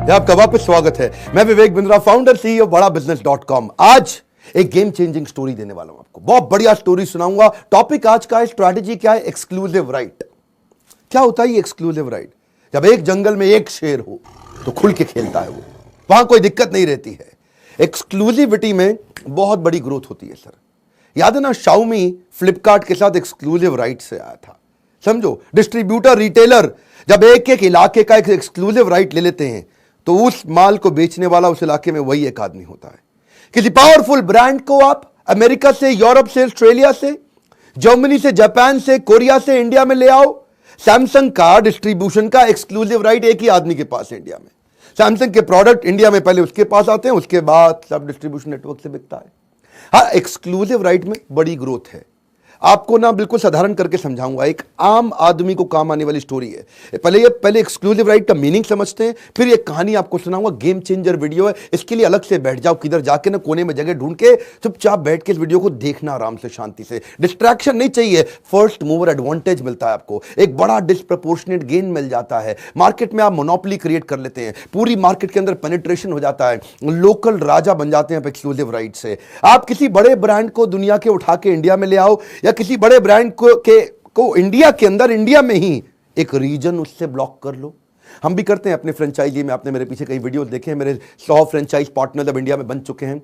आपका वापस स्वागत है। मैं विवेक बिंद्रा, फाउंडर सीईओ बड़ा बिजनेस.com। आज एक गेम चेंजिंग स्टोरी देने वाला हूं आपको। बहुत बढ़िया स्टोरी सुनाऊंगा। टॉपिक आज का है, स्ट्रैटेजी क्या है, एक्सक्लूसिव राइट। क्या होता है ये एक्सक्लूसिव राइट? जब एक जंगल में एक शेर हो तो खुल के खेलता है वो, वहां कोई दिक्कत नहीं रहती है। एक्सक्लूसिविटी में बहुत बड़ी ग्रोथ होती है सर। याद है ना, शाओमी फ्लिपकार्ट के साथ एक्सक्लूसिव राइट से आया था। समझो, डिस्ट्रीब्यूटर, रिटेलर जब एक एक इलाके का एक एक्सक्लूसिव राइट ले लेते हैं तो उस माल को बेचने वाला उस इलाके में वही एक आदमी होता है। किसी पावरफुल ब्रांड को आप अमेरिका से, यूरोप से, ऑस्ट्रेलिया से, जर्मनी से, जापान से, कोरिया से इंडिया में ले आओ, सैमसंग का डिस्ट्रीब्यूशन का एक्सक्लूसिव राइट एक ही आदमी के पास है इंडिया में। सैमसंग के प्रोडक्ट इंडिया में पहले उसके पास आते हैं, उसके बाद सब डिस्ट्रीब्यूशन नेटवर्क से बिकता है। हाँ, एक्सक्लूसिव राइट में बड़ी ग्रोथ है। आपको ना बिल्कुल साधारण करके समझाऊंगा, एक आम आदमी को काम आने वाली स्टोरी है। पहले एक्सक्लूसिव राइट का मीनिंग समझते हैं, फिर ये कहानी आपको सुनाऊंगा। गेम चेंजर वीडियो है, इसके लिए अलग से बैठ जाओ, किधर जाके ना कोने में जगह ढूंढ के चुपचाप बैठ के इस वीडियो को देखना आराम से, शांति से। डिस्ट्रैक्शन नहीं चाहिए। फर्स्ट मूवर एडवांटेज मिलता है आपको, एक बड़ा डिस्प्रपोर्शनेट गेन मिल जाता है। मार्केट में आप मोनोपोली क्रिएट कर लेते हैं, पूरी मार्केट के अंदर पेनिट्रेशन हो जाता है, लोकल राजा बन जाते हैं एक्सक्लूसिव राइट से। आप किसी बड़े ब्रांड को दुनिया के उठा के इंडिया में ले आओ, या किसी बड़े ब्रांड को इंडिया के अंदर, इंडिया में ही एक रीजन उससे ब्लॉक कर लो। हम भी करते हैं अपने फ्रेंचाइजी में। आपने मेरे पीछे कई वीडियो देखे हैं। मेरे 100 फ्रेंचाइज पार्टनर अब इंडिया में बन चुके हैं।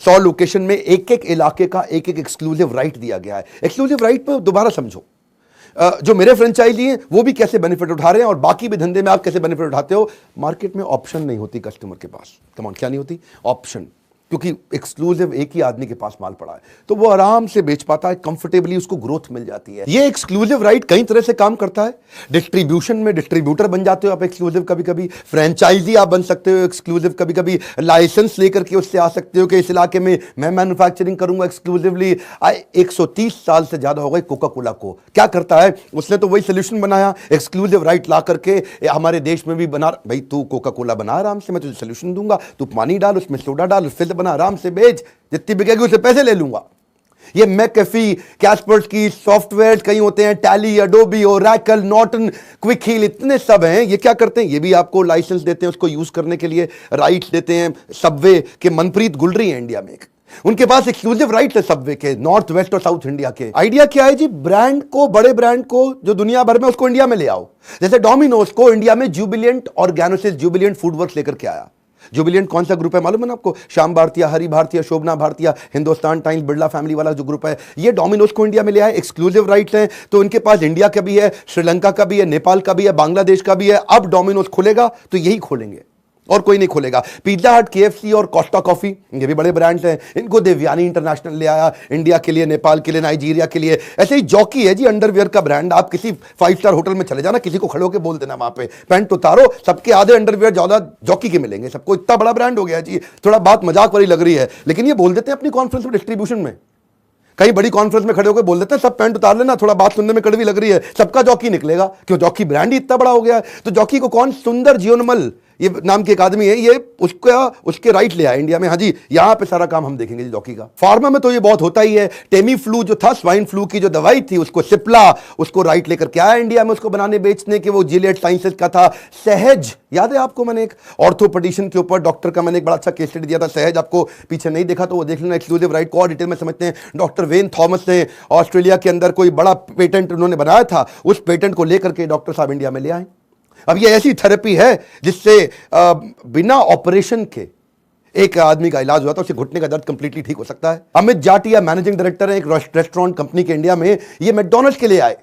100 लोकेशन में एक एक इलाके का एक एक एक्सक्लूसिव राइट दिया गया है। एक्सक्लूसिव राइट पर दोबारा समझो, जो मेरे फ्रेंचाइजी हैं वो भी कैसे बेनिफिट उठा रहे हैं, और बाकी भी धंधे में आप कैसे बेनिफिट उठाते हो। मार्केट में ऑप्शन नहीं होती कस्टमर के पास। कमान, क्या नहीं होती? ऑप्शन। क्योंकि एक्सक्लूसिव एक ही आदमी के पास माल पड़ा है, तो वो आराम से बेच पाता है, कंफर्टेबली उसको ग्रोथ मिल जाती है। ये एक्सक्लूसिव राइट कई तरह से काम करता है। डिस्ट्रीब्यूशन में डिस्ट्रीब्यूटर बन जाते हो आप एक्सक्लूसिव, कभी कभी फ्रेंचाइजी आप बन सकते हो एक्सक्लूसिव, कभी कभी लाइसेंस लेकर के उससे आ सकते हो कि इस इलाके में मैं मैन्युफैक्चरिंग करूंगा एक्सक्लूसिवली। 130 साल से ज्यादा हो गए कोका कोला को। क्या करता है उसने? तो वही सोल्यूशन बनाया, एक्सक्लूसिव राइट ला करके हमारे देश में भी बना। भाई तू कोका कोला बना आराम से, मैं तुझे सोल्यूशन दूंगा, तू पानी डाल, उसमें सोडा डाल, फिर बना, आराम से बेच, जितनी बिकेगी उससे पैसे ले लूंगा। ये मैकेफी, कैस्पर्स की सॉफ्टवेयर कई होते हैं, Tally, Adobe, Oracle, Norton, Quick Heal, इतने सब हैं। ये क्या करते हैं? ये भी आपको लाइसेंस देते हैं उसको यूज करने के लिए, राइट्स देते हैं। सबवे के मनप्रीत गुलरी है इंडिया में, उनके पास एक्सक्लूसिव राइट है सबवे के, नॉर्थ वेस्ट और साउथ इंडिया के। आइडिया क्या है जी? ब्रांड को, बड़े ब्रांड को जो दुनिया भर में, उसको इंडिया में ले आओ। जैसे डोमिनोज को इंडिया में जुबिलियंट ऑर्गेनोसिस, जुबिलियंट फूडवर्क्स लेकर के आया। जुबिलियंट कौन सा ग्रुप है मालूम है ना आपको? श्याम भारतीय, हरि भारतीय, शोभना भारतीय, हिंदुस्तान टाइम्स, बिरला फैमिली वाला जो ग्रुप है, ये डोमिनोज को इंडिया में ले आए। एक्सक्लूसिव राइट्स हैं, तो उनके पास इंडिया का भी है, श्रीलंका का भी है, नेपाल का भी है, बांग्लादेश का भी है। अब डोमिनोज खुलेगा तो यही खोलेंगे और कोई नहीं खोलेगा। पिज्जा हट, KFC और कोस्टा कॉफी, ये भी बड़े ब्रांड्स हैं। इनको देवयानी इंटरनेशनल ले आया इंडिया के लिए, नेपाल के लिए, नाइजीरिया के लिए। ऐसे ही जॉकी है जी, अंडरवियर का ब्रांड। आप किसी 5 स्टार होटल में चले जाना, किसी को खड़े होकर बोल देना वहां पे पैंट उतारो, सबके आधे अंडरवियर ज्यादा जॉकी के मिलेंगे सबको। इतना बड़ा ब्रांड हो गया जी। थोड़ा बात मजाक वाली लग रही है, लेकिन ये बोल देते हैं अपनी कॉन्फ्रेंस में, डिस्ट्रीब्यूशन में, कई बड़ी कॉन्फ्रेंस में खड़े होकर बोल देते हैं सब पैंट उतार लेना, थोड़ा बात सुनने में कड़वी लग रही है, सबका जॉकी निकलेगा। क्यों? जॉकी ब्रांड ही इतना बड़ा हो गया है। तो जॉकी को कौन? सुंदर जियोनमल ये नाम के एक आदमी है, ये उसके राइट ले आया इंडिया में। हाँ जी, यहां पे सारा काम हम देखेंगे जी जॉकी का। फार्मा में तो ये बहुत होता ही है। टेमी फ्लू जो था, स्वाइन फ्लू की जो दवाई थी, उसको सिप्ला, उसको राइट लेकर के आया इंडिया में, उसको बनाने बेचने के। वो जिलेट साइंसेस का था। सहज, याद है आपको? मैंने एक ऑर्थोपेडिशन के ऊपर डॉक्टर का मैंने एक बड़ा अच्छा केस स्टडी दिया था। सहज, आपको पीछे नहीं देखा तो वो देख लेना। एक्सक्लूसिव राइट को और डिटेल में समझते हैं। डॉक्टर वेन थॉमस ने ऑस्ट्रेलिया के अंदर कोई बड़ा पेटेंट उन्होंने बनाया था, उस पेटेंट को लेकर के डॉक्टर साहब इंडिया में ले आए। अब ये ऐसी थेरेपी है जिससे बिना ऑपरेशन के एक आदमी का इलाज हुआ था, उसके घुटने का दर्द कंप्लीटली ठीक हो सकता है। अमित जाटिया मैनेजिंग डायरेक्टर है एक रेस्टोरेंट कंपनी के इंडिया में। ये मैकडॉनल्ड्स के लिए आए।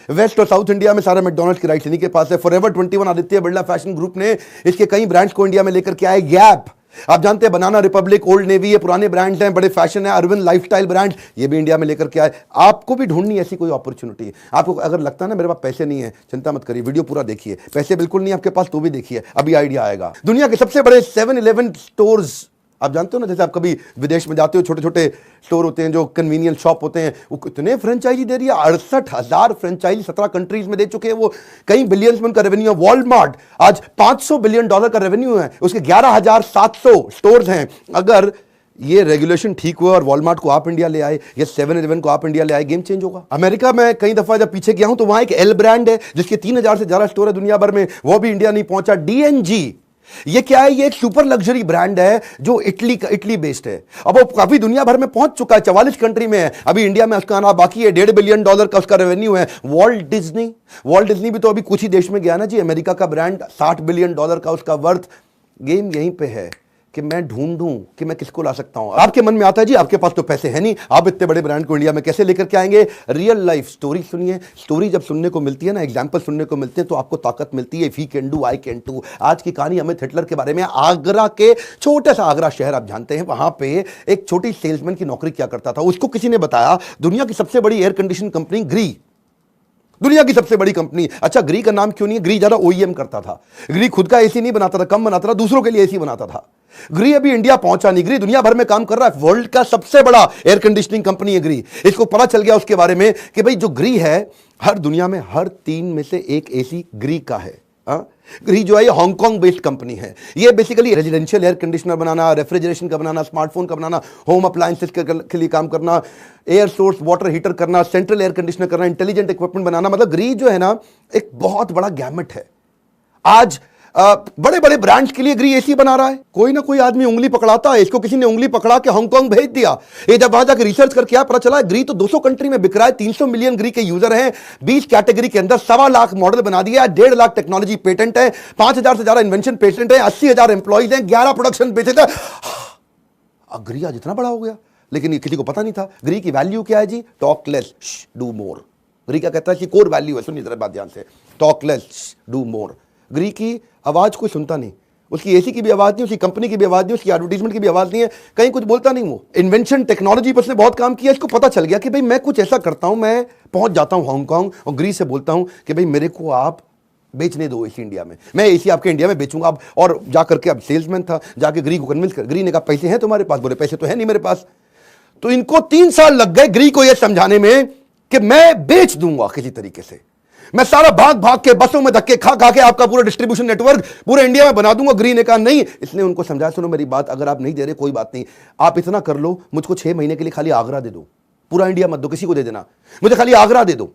वेस्ट और साउथ इंडिया में सारे मैकडॉनल्ड्स की राइट्स इन्हीं के पास है। Forever 21, Aditya Birla fashion group ने इसके कई ब्रांड्स को इंडिया में लेकर के आए। गैप, आप जानते हैं, बनाना रिपब्लिक, ओल्ड नेवी, ये पुराने ब्रांड्स हैं, बड़े फैशन है। अरविंद लाइफस्टाइल ब्रांड, ये भी इंडिया में लेकर के आए। आपको भी ढूंढनी ऐसी कोई अपॉर्चुनिटी। आपको अगर लगता है ना मेरे पास पैसे नहीं है, चिंता मत करिए, वीडियो पूरा देखिए। पैसे बिल्कुल नहीं आपके पास तो भी देखिए, अभी आइडिया आएगा। दुनिया के सबसे बड़े 7-Eleven स्टोर्स आप जानते हो ना, जैसे आप कभी विदेश में जाते हो, छोटे छोटे स्टोर होते हैं जो कन्वीनियंस शॉप होते हैं, वो कितने फ्रेंचाइजी दे रही है। 68,000 फ्रेंचाइजी 17 कंट्रीज में दे चुके हैं। वो कई बिलियंस में उनका रेवेन्यू है। वॉलमार्ट आज $500 बिलियन का रेवेन्यू है, उसके 11,700 स्टोर्स हैं। अगर ये रेगुलेशन ठीक हुआ और वॉलमार्ट को आप इंडिया ले आए या 7-Eleven को आप इंडिया ले आए, गेम चेंज होगा। अमेरिका में कई दफा जब पीछे गया हूं तो वहां एक एल ब्रांड है जिसके 3,000 से ज्यादा स्टोर है दुनिया भर में, वो भी इंडिया नहीं पहुंचा। DNG ये क्या है? ये एक सुपर लग्जरी ब्रांड है जो इटली बेस्ड है। अब वो काफी दुनिया भर में पहुंच चुका है, 44 कंट्री में है। अभी इंडिया में उसका आना बाकी है। $1.5 बिलियन का उसका रेवेन्यू है। वॉल्ट डिज्नी भी तो अभी कुछ ही देश में गया ना जी। अमेरिका का ब्रांड, $60 बिलियन का उसका वर्थ। गेम यहीं पे है कि मैं ढूंढूं कि मैं किसको ला सकता हूं। आपके मन में आता है जी, आपके पास तो पैसे हैं नहीं, आप इतने बड़े ब्रांड को इंडिया में कैसे लेकर के आएंगे? रियल लाइफ स्टोरी सुनिए। स्टोरी जब सुनने को मिलती है ना, एग्जांपल सुनने को मिलते हैं, तो आपको ताकत मिलती है। If he can do I can too. आज की कहानी अमित हिटलर के बारे में। आगरा के, छोटा सा आगरा शहर आप जानते हैं, वहां पे एक छोटी सेल्समैन की नौकरी किया करता था। उसको किसी ने बताया दुनिया की सबसे बड़ी एयर कंडीशन कंपनी ग्री, दुनिया की सबसे बड़ी कंपनी। अच्छा, ग्री का नाम क्यों नहीं है? ग्री ज्यादा ओईएम करता था। ग्री खुद का एसी नहीं बनाता था, कम बनाता था, दूसरों के लिए एसी बनाता था। ग्री अभी इंडिया पहुंचा नहीं। ग्री दुनिया भर में काम कर रहा है। वर्ल्ड का सबसे बड़ा एयर कंडीशनिंग कंपनी है ग्री। इसको पता चल गया उसके बारे में कि भाई जो ग्री है, हर दुनिया में हर 3 में से एक एसी ग्री का है। ग्री जो है ये हांगकांग बेस्ड कंपनी है। ये बेसिकली रेजिडेंशियल एयर कंडीशनर बनाना, रेफ्रिजरेशन का बनाना, स्मार्टफोन का बनाना, होम अप्लायंसेस के लिए काम करना, एयर सोर्स वाटर हीटर करना, सेंट्रल एयर कंडीशनर करना, इंटेलिजेंट इक्विपमेंट बनाना। मतलब ग्री जो है ना, एक बहुत बड़ा गैमेट है। आज बड़े बड़े ब्रांड्स के लिए ग्री एसी बना रहा है। कोई ना कोई आदमी उंगली पकड़ाता है। इसको किसी ने उंगली पकड़ा के हांगकांग भेज दिया। ये जब वहां जाकर रिसर्च करके पता चला ग्री तो 200 कंट्री में बिक रहा है। 300 मिलियन ग्री के यूजर हैं। 20 कैटेगरी के अंदर 1.25 लाख मॉडल बना दिया। 1.5 लाख टेक्नोलॉजी पेटेंट है। 5,000 से ज्यादा इन्वेंशन पेटेंट है। 80,000 एम्प्लॉइज हैं। 11 प्रोडक्शन बेचे थे। ग्री आज इतना बड़ा हो गया, लेकिन ये किसी को पता नहीं था। ग्री की वैल्यू क्या है जी? Talk less do more. ग्री क्या कहता है कि कोर वैल्यू है, सुनिए जरा बात ध्यान से, टॉक लेस डू मोर। ग्री की आवाज कोई सुनता नहीं। उसकी एसी की भी आवाज नहीं, उसकी कंपनी की भी आवाज नहीं, उसकी एडवर्टीजमेंट की भी आवाज नहीं है, कहीं कुछ बोलता नहीं। वो इन्वेंशन टेक्नोलॉजी पर उसने बहुत काम किया। इसको पता चल गया कि भाई मैं कुछ ऐसा करता हूं, मैं पहुंच जाता हूं हांगकांग और ग्री से बोलता हूं कि भाई मेरे को आप बेचने दो एसी इंडिया में, मैं एसी आपके इंडिया में बेचूंगा। अब और जाकर के, अब सेल्समैन था, जाके ग्री को कन्विंस कर। ग्री ने कहा पैसे हैं तुम्हारे पास? बोले पैसे तो है नहीं मेरे पास। तो इनको 3 साल लग गए ग्री को यह समझाने में कि मैं बेच दूंगा किसी तरीके से। मैं सारा भाग भाग के, बसों में धक्के खा खा के आपका पूरा डिस्ट्रीब्यूशन नेटवर्क पूरे इंडिया में बना दूंगा। ग्री ने कहा नहीं। इसने उनको समझाया, सुनो मेरी बात, अगर आप नहीं दे रहे कोई बात नहीं, आप इतना कर लो, मुझको 6 महीने के लिए खाली आगरा दे दो, पूरा इंडिया मत दो, किसी को दे देना, मुझे खाली आगरा दे दो।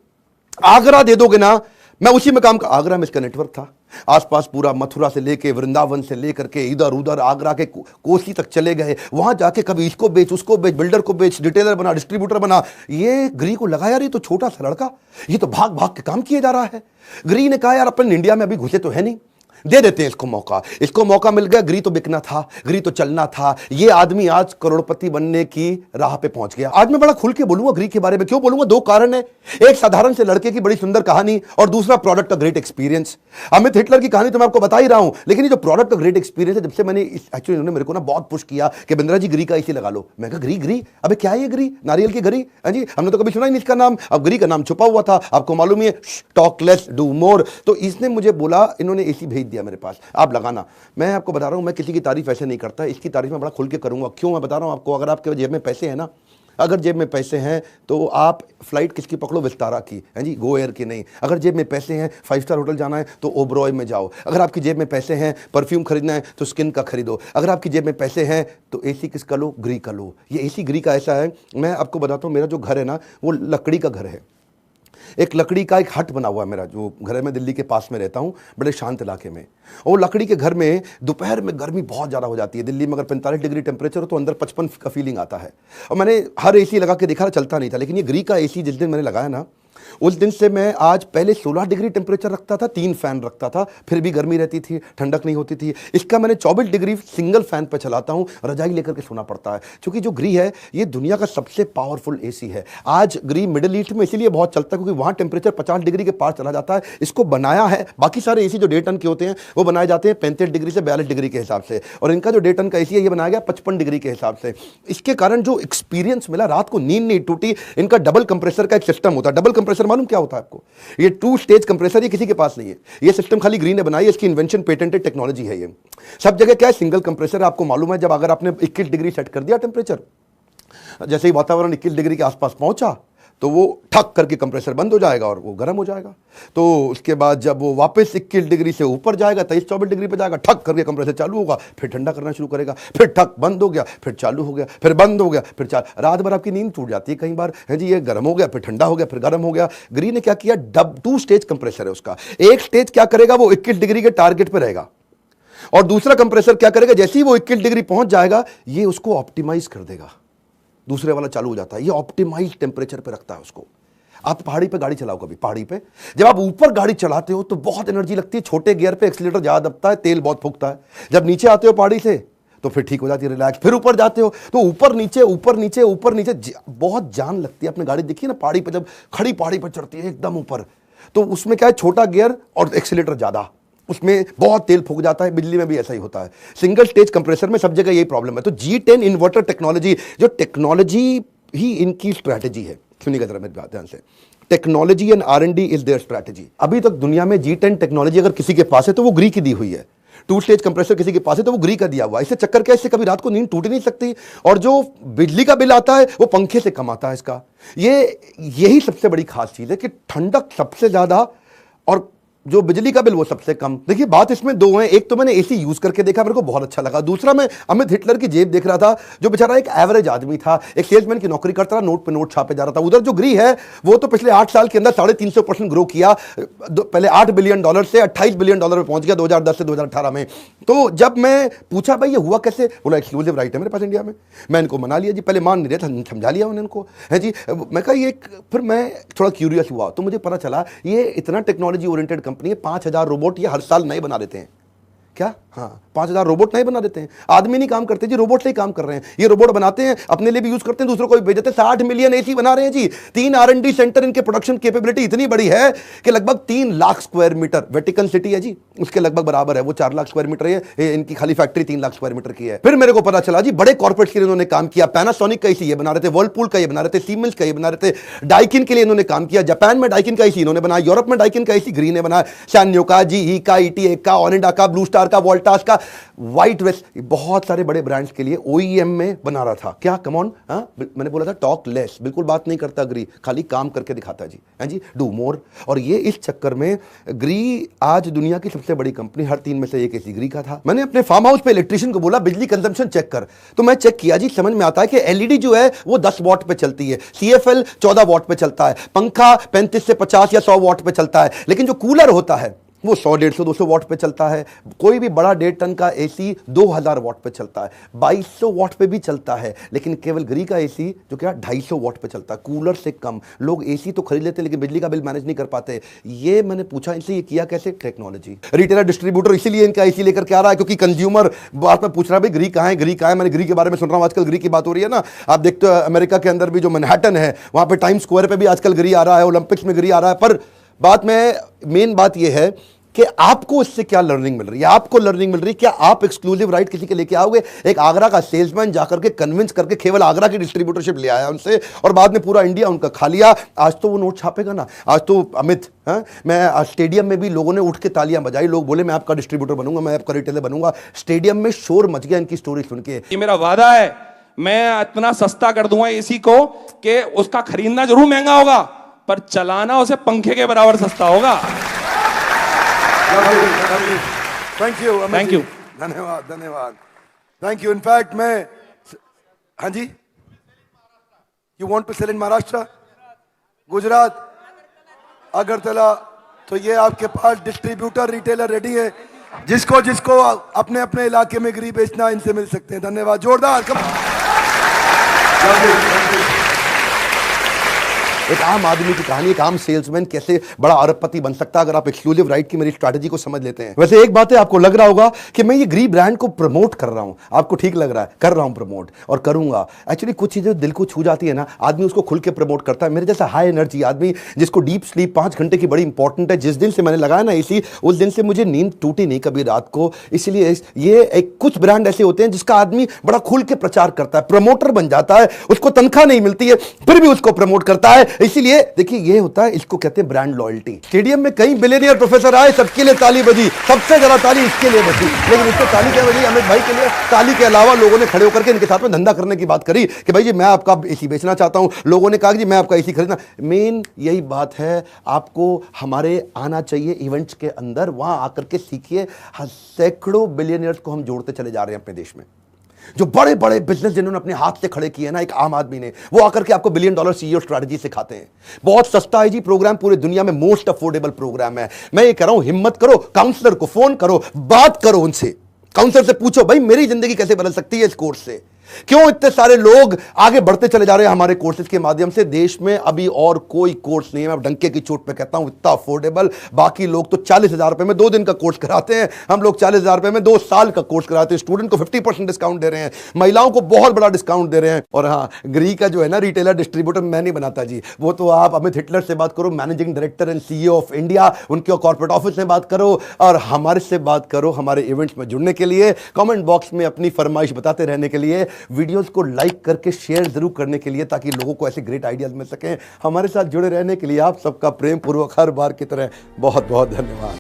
आगरा दे दोगे ना, मैं उसी में काम कर। आगरा में इसका नेटवर्क था, आसपास पूरा मथुरा से लेके, वृंदावन से लेकर के इधर उधर आगरा के कोसी तक चले गए। वहां जाके कभी इसको बेच, उसको बेच, बिल्डर को बेच, रिटेलर बना, डिस्ट्रीब्यूटर बना। ये ग्री को लगा यार ये तो छोटा सा लड़का, ये तो भाग भाग के काम किए जा रहा है। ग्री ने कहा यार अपन इंडिया में अभी घुसे तो है नहीं, दे देते हैं इसको मौका। इसको मौका मिल गया। ग्री तो बिकना था, ग्री तो चलना था। ये आदमी आज करोड़पति बनने की राह पे पहुंच गया। आज मैं बड़ा खुल के बोलूंगा ग्री के बारे में। क्यों बोलूंगा? 2 कारण है। एक साधारण से लड़के की बड़ी सुंदर कहानी, और दूसरा product of great experience. Amit Hitler की कहानी तो मैं आपको बता ही रहा हूं, लेकिन ये जो प्रोडक्ट ऑफ ग्रेट एक्सपीरियंस है, जब से मैंने एक्चुअली इन्होंने मेरे को ना बहुत पुश किया कि बिंद्रा जी ग्री का एसी लगा लो। मैं कहा ग्री अबे क्या है ये ग्री? नारियल की गरी? हाँ जी, हमने तो कभी सुना ही नहीं इसका नाम। अब ग्री का नाम छुपा हुआ था, आपको मालूम है, टॉक लेस डू मोर। तो इसने मुझे बोला, इन्होंने एसी भेज दिया मेरे पास, आप लगाना। मैं आपको बता रहा हूं, मैं किसी की तारीफ ऐसे नहीं करता, इसकी तारीफ मैं बड़ा खुल के करूंगा। क्यों? मैं बता रहा हूं आपको, अगर आपके जेब में पैसे हैं ना, अगर जेब में पैसे हैं तो आप फ्लाइट किसकी पकड़ो? विस्तारा की, है जी, गो एयर की नहीं। अगर जेब में पैसे हैं, 5 स्टार होटल जाना है तो ओबरॉय में जाओ। अगर आपकी जेब में पैसे हैं, परफ्यूम खरीदना है तो स्किन का खरीदो। अगर आपकी जेब में पैसे हैं तो एसी किसका लो? ग्री का लो। ये एसी ग्री का ऐसा है, मैं आपको बताता हूँ, मेरा जो घर है ना, वो लकड़ी का घर है। एक लकड़ी का एक हट बना हुआ है मेरा, जो घर है, मैं दिल्ली के पास में रहता हूँ, बड़े शांत इलाके में। और लकड़ी के घर में दोपहर में गर्मी बहुत ज़्यादा हो जाती है। दिल्ली में अगर 45 डिग्री टेम्परेचर हो तो अंदर 55 का फीलिंग आता है। और मैंने हर एसी लगा के देखा, चलता नहीं था। लेकिन ये ग्री का एसी जिस दिन मैंने लगाया ना, उस दिन से मैं आज, पहले 16 डिग्री टेम्परेचर रखता था, 3 फैन रखता था, फिर भी गर्मी रहती थी, ठंडक नहीं होती थी। इसका मैंने 24 डिग्री सिंगल फैन पे चलाता हूं, रजाई लेकर के सोना पड़ता है। क्योंकि जो ग्री है ये दुनिया का सबसे पावरफुल एसी है। आज ग्री मिडिल ईस्ट में इसीलिए बहुत चलता है क्योंकि वहां टेम्परेचर 50 डिग्री के पार चला जाता है। इसको बनाया है, बाकी सारे एसी जो 1.5 टन के होते हैं वो बनाए जाते हैं 35 डिग्री से 42 डिग्री के हिसाब से, और इनका जो 1.5 टन का एसी है ये बनाया गया 55 डिग्री के हिसाब से। इसके कारण जो एक्सपीरियंस मिला, रात को नींद नहीं टूटी। इनका डबल कंप्रेसर का एक सिस्टम होता है। डबल कंप्रेसर मालूम क्या होता है आपको? ये 2 स्टेज कंप्रेसर, ये किसी के पास नहीं है। ये सिस्टम खाली ग्री ने बनाई है, इसकी इन्वेंशन पेटेंटेड टेक्नोलॉजी है। ये सब जगह क्या है, सिंगल कंप्रेसर है। आपको मालूम है, जब अगर आपने 21 डिग्री सेट कर दिया टेम्परेचर, जैसे ही वातावरण 21 डिग्री के आसपास पहुंचा तो वो ठक करके कंप्रेसर बंद हो जाएगा और वो गर्म हो जाएगा। तो उसके बाद जब वो वापस 21 डिग्री से ऊपर जाएगा, 23-24 डिग्री पे जाएगा, ठक करके कंप्रेसर चालू होगा, फिर ठंडा करना शुरू करेगा, फिर ठक बंद हो गया, फिर चालू हो गया, फिर बंद हो गया, फिर चालू। रात भर आपकी नींद टूट जाती है कई बार, है जी, ये गर्म हो गया, फिर ठंडा हो गया, फिर गर्म हो गया। ग्री ने क्या किया, 2 स्टेज कंप्रेसर है उसका। एक स्टेज क्या करेगा, वो 21 डिग्री के टारगेट पर रहेगा, और दूसरा कंप्रेसर क्या करेगा, जैसे ही वो 21 डिग्री पहुंच जाएगा ये उसको ऑप्टिमाइज कर देगा, दूसरे वाला चालू हो जाता है, ये ऑप्टिमाइज टेम्परेचर पे रखता है उसको। आप पहाड़ी पे गाड़ी चलाओ, कभी पहाड़ी पे जब आप ऊपर गाड़ी चलाते हो तो बहुत एनर्जी लगती है, छोटे गियर पे एक्सीलेटर ज्यादा दबता है, तेल बहुत फूकता है। जब नीचे आते हो पहाड़ी से तो फिर ठीक हो जाती है, रिलैक्स। फिर ऊपर जाते हो तो ऊपर नीचे ऊपर नीचे ऊपर नीचे बहुत जान लगती है। अपने गाड़ी देखिए ना पहाड़ी पे, जब खड़ी पहाड़ी पर चढ़ती है एकदम ऊपर, तो उसमें क्या है, छोटा गियर और एक्सीलेटर ज्यादा, उसमें बहुत तेल फूक जाता है। बिजली में भी ऐसा ही होता है, सिंगल स्टेज कंप्रेसर में सब जगह यही प्रॉब्लम है। तो G10 इन्वर्टर टेक्नोलॉजी, जो टेक्नोलॉजी ही इनकी स्ट्रैटेजी है, सुनिएगा जरा मेरी बात ध्यान से, technology and R&D is their strategy. अभी तक दुनिया में G10 टेक्नोलॉजी अगर किसी के पास है तो वो ग्री की दी हुई है। 2 स्टेज कंप्रेसर किसी के पास है तो वो ग्री का दिया हुआ है। इससे चक्कर क्या है, इससे कभी रात को नींद टूट नहीं सकती, और जो बिजली का बिल आता है वो पंखे से कम आता है इसका। यही सबसे बड़ी खास चीज है कि ठंडक सबसे ज्यादा और जो बिजली का बिल वो सबसे कम। देखिए बात इसमें दो है, एक तो मैंने एसी यूज करके देखा, मेरे को बहुत अच्छा लगा। दूसरा मैं अमित हिटलर की जेब देख रहा था, जो बेचारा एक एवरेज आदमी था, एक सेल्समैन की नौकरी करता था, नोट पे नोट छापे जा रहा था। उधर जो ग्री है वो तो पिछले 8 साल के अंदर 350% ग्रो किया, पहले $8 बिलियन से $28 बिलियन में पहुंच गया 2010 से 2018 में। तो जब मैं पूछा भाई ये हुआ कैसे, बोला एक्सक्लूसिव राइट है मेरे पास इंडिया में। मैं इनको मना लिया जी, पहले मान नहीं रहे थे, समझा लिया उन्होंने इनको, है जी। मैं कहा ये, फिर मैं थोड़ा क्यूरियस हुआ तो मुझे पता चला ये इतना टेक्नोलॉजी ओरिएंटेड कंपनी है। 5000 रोबोट ये हर साल नए बना देते हैं। क्या? हाँ, 5000 रोबोट नहीं बना देते हैं। आदमी नहीं काम करते जी, रोबोट से ही काम कर रहे हैं। ये रोबोट बनाते हैं, अपने लिए भी यूज करते हैं, दूसरों को भी भेज देते हैं। 60 मिलियन एसी बना रहे हैं जी। 3 R&D सेंटर, इनके प्रोडक्शन कैपेबिलिटी इतनी बड़ी है कि लगभग 3 lakh square metre, Vatican City है जी उसके लगभग बराबर है, वो 4 लाख स्क्वायर मीटर है, इनकी खाली फैक्ट्री 3 लाख स्क्वायर मीटर की है। फिर मेरे को पता चला जी बड़े कॉर्पोरेट्स के लिए इन्होंने काम किया। पैनासोनिक का एसी ये बना रहे थे, वर्लपूल का ये बना रहे थे, सीमेंस का ये बना रहे थे, डाइकिन के लिए इन्होंने काम किया। जापान में डाइकिन का एसी इन्होंने बनाया, यूरोप में डाइकिन का एसी ग्री ने बनाया, सैन्यो का, GE का, ETA का, ओनिडा का, ब्लू स्टार का, वोल्टास का, व्हाइट वेस्ट, बहुत सारे बड़े ब्रांड्स के लिए OEM में बना रहा था। क्या कम ऑन, मैंने बोला था टॉक लेस, बिल्कुल बात नहीं करता ग्री, खाली काम करके दिखाता जी, हैं जी, डू मोर। और ये इस चक्कर में ग्री आज दुनिया की सबसे बड़ी कंपनी, हर 3 में से एक ऐसी ग्री का था। मैंने अपने फार्म हाउस पे इलेक्ट्रिशियन को बोला बिजली कंजम्पशन चेक कर, तो मैं चेक किया जी, समझ में आता है कि LED जो है वो 10 वॉट पे चलती है, CFL 14 वॉट पे चलता है, पंखा 35 से 50 या 100 वॉट पे चलता है, लेकिन जो कूलर होता है वो 100, 150, 200 वॉट पे चलता है। कोई भी बड़ा 1.5 टन का एसी 2000 वॉट पे चलता है, 2200 वॉट पे भी चलता है, लेकिन केवल ग्री का एसी जो क्या 250 वॉट पे चलता है, कूलर से कम। लोग एसी तो खरीद लेते लेकिन बिजली का बिल मैनेज नहीं कर पाते। ये मैंने पूछा इनसे, ये किया कैसे? टेक्नोलॉजी। रिटेलर डिस्ट्रीब्यूटर इसीलिए इनका एसी लेकर के आ रहा है क्योंकि कंज्यूमर बात में पूछ रहा है भाई ग्री कहाँ है, ग्री कहाँ है। मैंने ग्री के बारे में सुन रहा हूँ, आजकल ग्री की बात हो रही है ना। आप देखते हो अमेरिका के अंदर भी जो मैनहट्टन है वहां पे टाइम स्क्वायर पे भी आजकल ग्री आ रहा है, ओलंपिक्स में ग्री आ रहा है। पर बात में मेन बात यह है कि आपको इससे क्या लर्निंग मिल रही है, आपको लर्निंग मिल रही है। क्या आप एक्सक्लूसिव राइट किसी के लेके आओगे? एक आगरा का सेल्समैन जाकर के कन्विंस करके केवल आगरा की डिस्ट्रीब्यूटरशिप ले आया उनसे, और बाद में पूरा इंडिया उनका खा लिया। आज तो वो नोट छापेगा ना, आज तो अमित, मैं स्टेडियम में भी लोगों ने उठ के तालियां बजाई, लोग बोले मैं आपका डिस्ट्रीब्यूटर बनूंगा, मैं आपका रिटेलर बनूंगा। स्टेडियम में शोर मच गया इनकी स्टोरी सुन के। ये मेरा वादा है, मैं इतना सस्ता कर दूंगा एसी को कि उसका खरीदना जरूर महंगा होगा पर चलाना उसे पंखे के बराबर सस्ता होगा। थैंक यू, थैंक यू, धन्यवाद, धन्यवाद, थैंक यू। इनफैक्ट मैं, हाँ जी, यू वांट टू सेल इन महाराष्ट्र, गुजरात, अगरतला, तो ये आपके पास डिस्ट्रीब्यूटर रिटेलर रेडी है। जिसको जिसको अपने अपने इलाके में ग्री बेचना, इनसे मिल सकते हैं। धन्यवाद, जोरदार। एक आम आदमी की कहानी, एक आम सेल्समैन कैसे बड़ा अरबपति बन सकता है अगर आप एक्सक्लूसिव राइट की मेरी स्ट्रैटेजी को समझ लेते हैं। वैसे एक बात है, आपको लग रहा होगा कि मैं ये ग्री ब्रांड को प्रमोट कर रहा हूं, आपको ठीक लग रहा है, कर रहा हूं प्रमोट और करूंगा। एक्चुअली कुछ चीजें दिल को छू जाती है ना, आदमी उसको खुल के प्रमोट करता है। मेरे जैसा हाई एनर्जी आदमी जिसको डीप स्लीप 5 घंटे की बड़ी इंपॉर्टेंट है, जिस दिन से मैंने लगाया ना इसी, उस दिन से मुझे नींद टूटी नहीं कभी रात को। इसलिए ये एक कुछ ब्रांड ऐसे होते हैं जिसका आदमी बड़ा खुल के प्रचार करता है, प्रमोटर बन जाता है, उसको तनख्वाह नहीं मिलती है फिर भी उसको प्रमोट करता है। इसीलिए देखिए ये होता है, इसको कहते हैं ब्रांड लॉयल्टी। स्टेडियम में कई बिलियनियर प्रोफेसर आए, सबके लिए ताली बजी, सबसे ज्यादा ताली इसके लिए बजी, लेकिन इसको ताली क्या बजी? अमित भाई के लिए। ताली के अलावा लोगों ने खड़े होकर के इनके साथ में धंधा करने की बात करी कि भाई जी मैं आपका एसी बेचना चाहता हूं। लोगों ने कहा कि जी मैं आपका एसी खरीदना। मेन यही बात है, आपको हमारे आना चाहिए इवेंट्स के अंदर, वहां आकर के सीखिए। सैकड़ों बिलियनियर्स को हम जोड़ते चले जा रहे हैं अपने देश में। जो बड़े बड़े बिजनेस जिन्होंने अपने हाथ से खड़े किए ना, एक आम आदमी ने, वो आकर के आपको $1 बिलियन CEO स्ट्रैटेजी सिखाते हैं। बहुत सस्ता है जी प्रोग्राम, पूरे दुनिया में मोस्ट अफोर्डेबल प्रोग्राम है। मैं ये कह रहा हूं हिम्मत करो, काउंसलर को फोन करो, बात करो उनसे। काउंसलर से पूछो भाई मेरी जिंदगी कैसे बदल सकती है इस कोर्स से, क्यों इतने सारे लोग आगे बढ़ते चले जा रहे हैं हमारे कोर्सेज के माध्यम से। देश में अभी और कोई कोर्स नहीं है, मैं डंके की चोट पे कहता हूं, इतना अफोर्डेबल। बाकी लोग तो 40,000 रुपए में 2 दिन का कोर्स कराते हैं, हम लोग 40,000 रुपए में 2 साल का कोर्स कराते हैं। स्टूडेंट को 50% डिस्काउंट दे रहे हैं, महिलाओं को बहुत बड़ा डिस्काउंट दे रहे हैं। और हाँ, ग्री का जो है ना रिटेलर डिस्ट्रीब्यूटर मैं नहीं बनाता जी, वो तो आप अमित हिटलर से बात करो, managing director and CEO of India, उनके कॉर्पोरेट ऑफिस से बात करो और हमारे से बात करो। हमारे इवेंट्स में जुड़ने के लिए, कमेंट बॉक्स में अपनी फरमाइश बताते रहने के लिए, वीडियोस को लाइक करके शेयर जरूर करने के लिए, ताकि लोगों को ऐसे ग्रेट आइडियाज मिल सकें। हमारे साथ जुड़े रहने के लिए आप सबका प्रेम पूर्वक हर बार की तरह बहुत बहुत धन्यवाद।